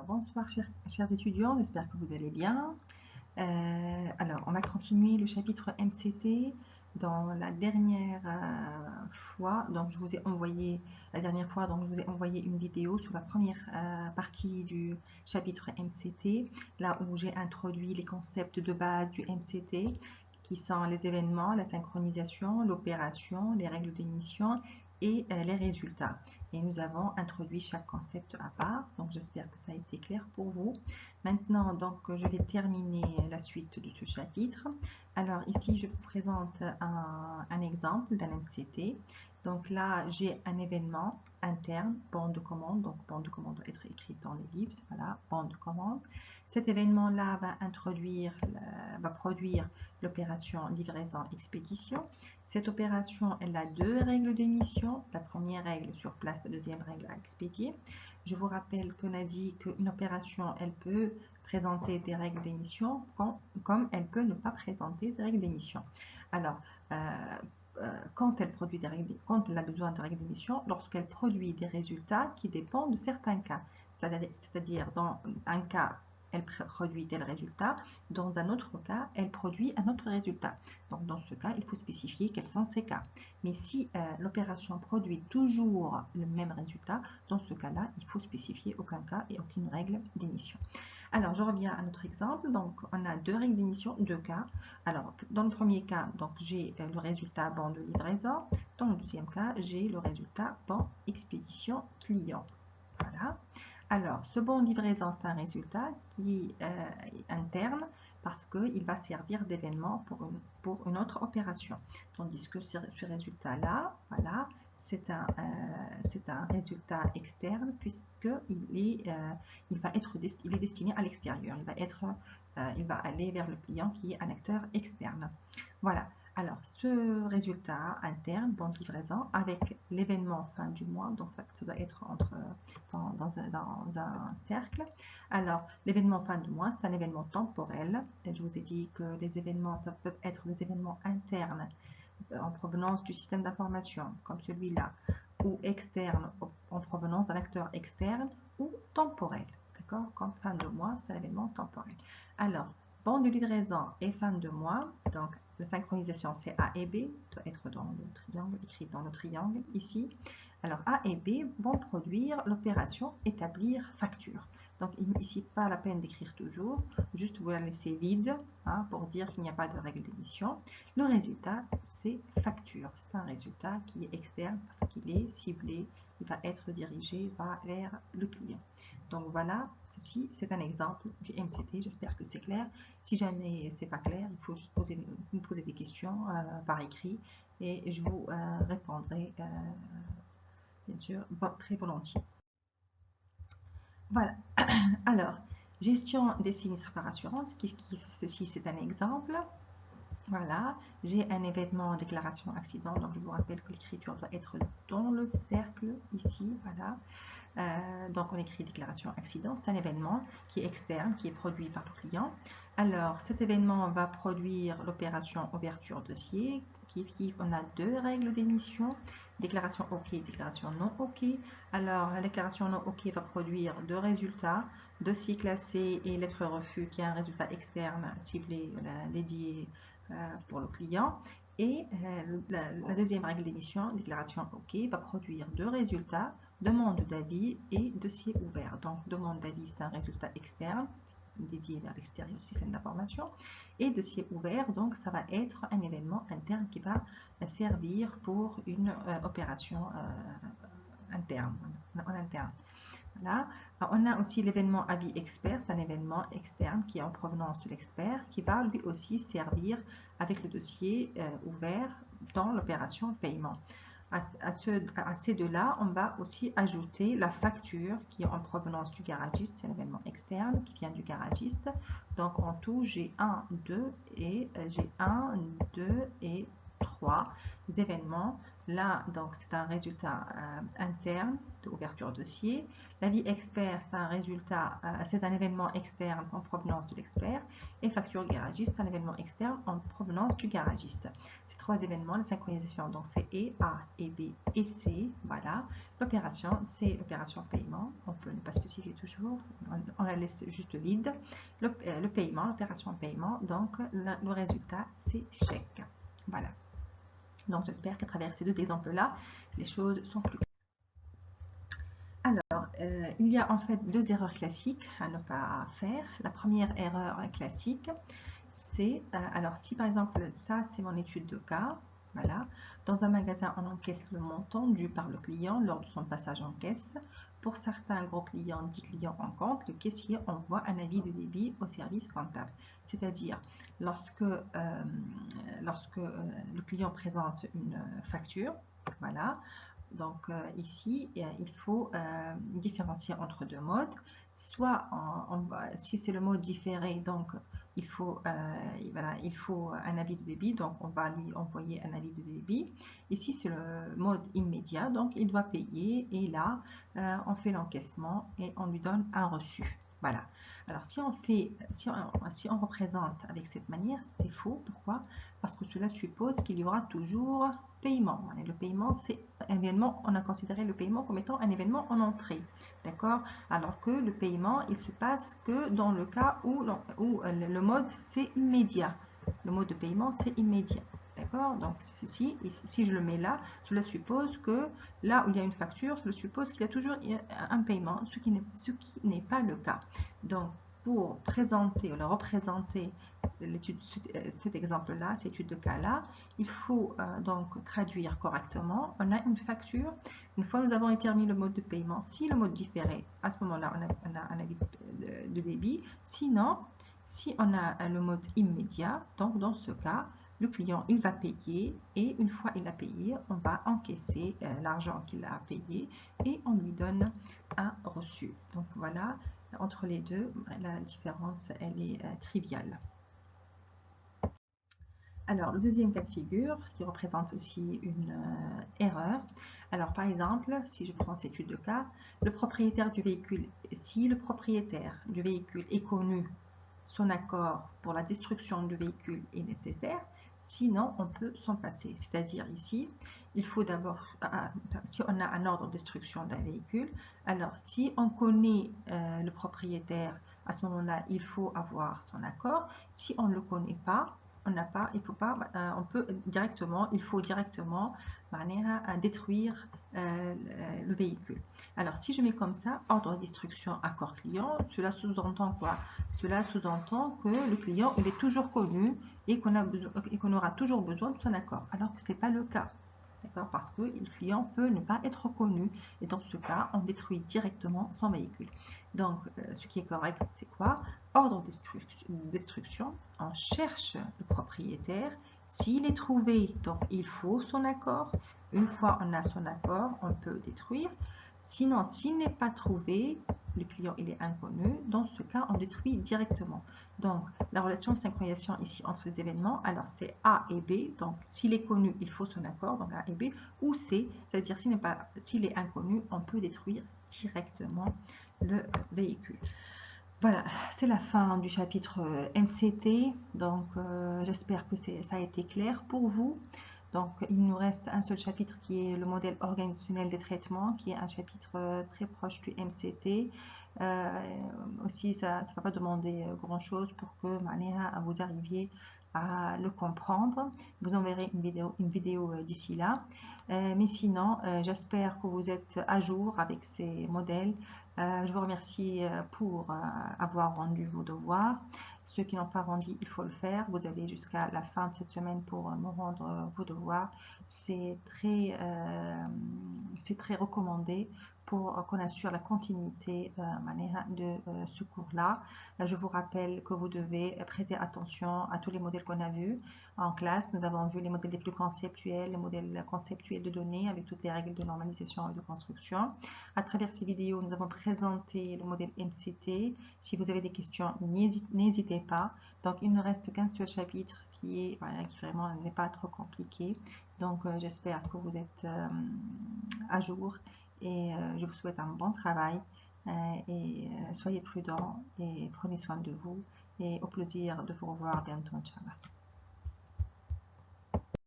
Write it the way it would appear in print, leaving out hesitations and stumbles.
Bonsoir chers étudiants, j'espère que vous allez bien. Alors, on va continuer le chapitre MCT. Dans la dernière fois, donc je vous ai envoyé une vidéo sur la première partie du chapitre MCT, là où j'ai introduit les concepts de base du MCT, qui sont les événements, la synchronisation, l'opération, les règles d'émission et les résultats. Et nous avons introduit chaque concept à part, donc j'espère que ça a été clair pour vous. Maintenant, donc, je vais terminer la suite de ce chapitre. Alors ici, je vous présente un exemple d'un MCT. Donc là, j'ai un événement interne, bande de commande. Donc, bande de commande doit être écrite dans l'ellipse. Voilà, bande de commande. Cet événement-là va produire l'opération livraison-expédition. Cette opération, elle a deux règles d'émission. La première règle sur place, la deuxième règle à expédier. Je vous rappelle qu'on a dit qu'une opération, elle peut présenter des règles d'émission comme elle peut ne pas présenter des règles d'émission. Alors, quand elle a besoin de règles d'émission, lorsqu'elle produit des résultats qui dépendent de certains cas. C'est-à-dire, dans un cas, elle produit tel résultat, dans un autre cas, elle produit un autre résultat. Donc, dans ce cas, il faut spécifier quels sont ces cas. Mais si l'opération produit toujours le même résultat, dans ce cas-là, il faut spécifier aucun cas et aucune règle d'émission. Alors, je reviens à notre exemple. Donc, on a deux règles d'émission, deux cas. Alors, dans le premier cas, donc j'ai le résultat bon de livraison. Dans le deuxième cas, j'ai le résultat bon expédition client. Voilà. Alors, ce bon de livraison, c'est un résultat qui est interne parce qu'il va servir d'événement pour une autre opération. Tandis que ce résultat-là, voilà, c'est un résultat externe puisqu'il est destiné à l'extérieur. Il va aller vers le client qui est un acteur externe. Voilà. Alors, ce résultat interne, bon de livraison, avec l'événement fin du mois, donc ça doit être dans un cercle. Alors, l'événement fin du mois, c'est un événement temporel. Et je vous ai dit que les événements, ça peut être des événements internes en provenance du système d'information, comme celui-là, ou externes en provenance d'un acteur externe, ou temporel. D'accord? Comme fin de mois, c'est un événement temporel. Alors, bon de livraison et fin de mois, donc la synchronisation c'est A et B, doit être dans le triangle, écrit dans le triangle ici. Alors A et B vont produire l'opération établir facture. Donc ici, pas la peine d'écrire toujours, juste vous la laissez vide pour dire qu'il n'y a pas de règle d'émission. Le résultat, c'est facture. C'est un résultat qui est externe parce qu'il est ciblé, il va être dirigé vers le client. Donc voilà, ceci c'est un exemple du MCT, j'espère que c'est clair. Si jamais c'est pas clair, il faut juste me poser des questions par écrit et je vous répondrai bien sûr très volontiers. Voilà, alors, gestion des sinistres par assurance, ceci c'est un exemple. Voilà, j'ai un événement déclaration accident, donc je vous rappelle que l'écriture doit être dans le cercle ici, voilà. Donc on écrit déclaration accident, c'est un événement qui est externe, qui est produit par le client. Alors cet événement va produire l'opération ouverture dossier, on a deux règles d'émission, déclaration OK, déclaration non OK. Alors la déclaration non OK va produire deux résultats, dossier classé et lettre refus qui est un résultat externe ciblé, dédié pour le client. Et la deuxième règle d'émission, déclaration OK, va produire deux résultats, demande d'avis et dossier ouvert. Donc, demande d'avis, c'est un résultat externe dédié vers l'extérieur du système d'information. Et dossier ouvert, donc, ça va être un événement interne qui va servir pour une opération interne, en interne. Voilà. On a aussi l'événement avis expert, c'est un événement externe qui est en provenance de l'expert, qui va lui aussi servir avec le dossier ouvert dans l'opération paiement. À ces deux-là, on va aussi ajouter la facture qui est en provenance du garagiste, c'est un événement externe qui vient du garagiste. Donc en tout, j'ai 1, 2 et j'ai 1, 2 et 3 événements. Là, donc c'est un résultat interne de ouverture dossier. L'avis expert, c'est un résultat, c'est un événement externe en provenance de l'expert. Et facture garagiste, c'est un événement externe en provenance du garagiste. Ces trois événements, la synchronisation, donc c'est E, A et B et C. Voilà. L'opération, c'est l'opération paiement. On peut ne pas spécifier toujours, on la laisse juste vide. Le paiement, l'opération paiement, donc le résultat, c'est chèque. Voilà. Donc j'espère qu'à travers ces deux exemples-là, les choses sont plus claires. Alors, il y a en fait deux erreurs classiques à ne pas faire. La première erreur classique, c'est, alors si par exemple, ça c'est mon étude de cas, voilà, dans un magasin on encaisse le montant dû par le client lors de son passage en caisse. Pour certains gros clients, 10 clients en compte, le caissier envoie un avis de débit au service comptable. C'est-à-dire, lorsque le client présente une facture, voilà, donc ici, il faut différencier entre deux modes. Soit, si c'est le mode différé, donc il faut un avis de débit, donc on va lui envoyer un avis de débit. Ici, c'est le mode immédiat, donc il doit payer et là, on fait l'encaissement et on lui donne un reçu. Voilà. Alors, si on représente avec cette manière, c'est faux. Pourquoi? Parce que cela suppose qu'il y aura toujours paiement. Le paiement, c'est un événement, on a considéré le paiement comme étant un événement en entrée. D'accord? Alors que le paiement, il se passe que dans le cas où le mode, c'est immédiat. Le mode de paiement, c'est immédiat. D'accord? Donc, ceci, si je le mets là, cela suppose que là où il y a une facture, cela suppose qu'il y a toujours un paiement, ce qui n'est pas le cas. Donc, pour présenter ou représenter cet exemple-là, cette étude de cas-là, il faut donc traduire correctement. On a une facture. Une fois nous avons déterminé le mode de paiement, si le mode différé, à ce moment-là, on a un avis de débit. Sinon, si on a le mode immédiat, donc dans ce cas, le client, il va payer et une fois il a payé, on va encaisser l'argent qu'il a payé et on lui donne un reçu. Donc voilà, entre les deux, la différence, elle est triviale. Alors, le deuxième cas de figure, qui représente aussi une erreur. Alors, par exemple, si je prends cette étude de cas, le propriétaire du véhicule, si le propriétaire du véhicule est connu, son accord pour la destruction du véhicule est nécessaire, sinon on peut s'en passer. C'est-à-dire ici, il faut d'abord, si on a un ordre de destruction d'un véhicule, alors si on connaît le propriétaire, à ce moment-là, il faut avoir son accord. Si on ne le connaît pas, il faut directement détruire le véhicule. Alors, si je mets comme ça, ordre de destruction, accord client, cela sous-entend quoi? Cela sous-entend que le client, il est toujours connu et qu'on aura toujours besoin de son accord, alors que ce n'est pas le cas. D'accord? Parce que le client peut ne pas être connu et dans ce cas, on détruit directement son véhicule. Donc, ce qui est correct, c'est quoi? Ordre de destruction, on cherche le propriétaire. S'il est trouvé, donc il faut son accord. Une fois on a son accord, on peut détruire. Sinon, s'il n'est pas trouvé, le client il est inconnu, dans ce cas, on détruit directement. Donc, la relation de synchronisation ici entre les événements, alors c'est A et B. Donc, s'il est connu, il faut son accord, donc A et B, ou C, c'est-à-dire s'il est inconnu, on peut détruire directement le véhicule. Voilà, c'est la fin du chapitre MCT. Donc, j'espère que ça a été clair pour vous. Donc, il nous reste un seul chapitre qui est le modèle organisationnel des traitements, qui est un chapitre très proche du MCT. Aussi, ça ne va pas demander grand-chose pour que vous arriviez à le comprendre. Vous enverrez une vidéo d'ici là. Mais sinon, j'espère que vous êtes à jour avec ces modèles. Je vous remercie pour avoir rendu vos devoirs. Ceux qui n'ont pas rendu, il faut le faire. Vous avez jusqu'à la fin de cette semaine pour me rendre vos devoirs. C'est très recommandé pour qu'on assure la continuité de ce cours-là. Je vous rappelle que vous devez prêter attention à tous les modèles qu'on a vus en classe. Nous avons vu les modèles les plus conceptuels, les modèles conceptuels de données avec toutes les règles de normalisation et de construction. À travers ces vidéos, nous avons présenté le modèle MCT. Si vous avez des questions, n'hésitez pas. Donc, il ne reste qu'un seul chapitre qui vraiment n'est pas trop compliqué. Donc, j'espère que vous êtes à jour et je vous souhaite un bon travail et soyez prudents et prenez soin de vous et au plaisir de vous revoir bientôt, Inch'Allah.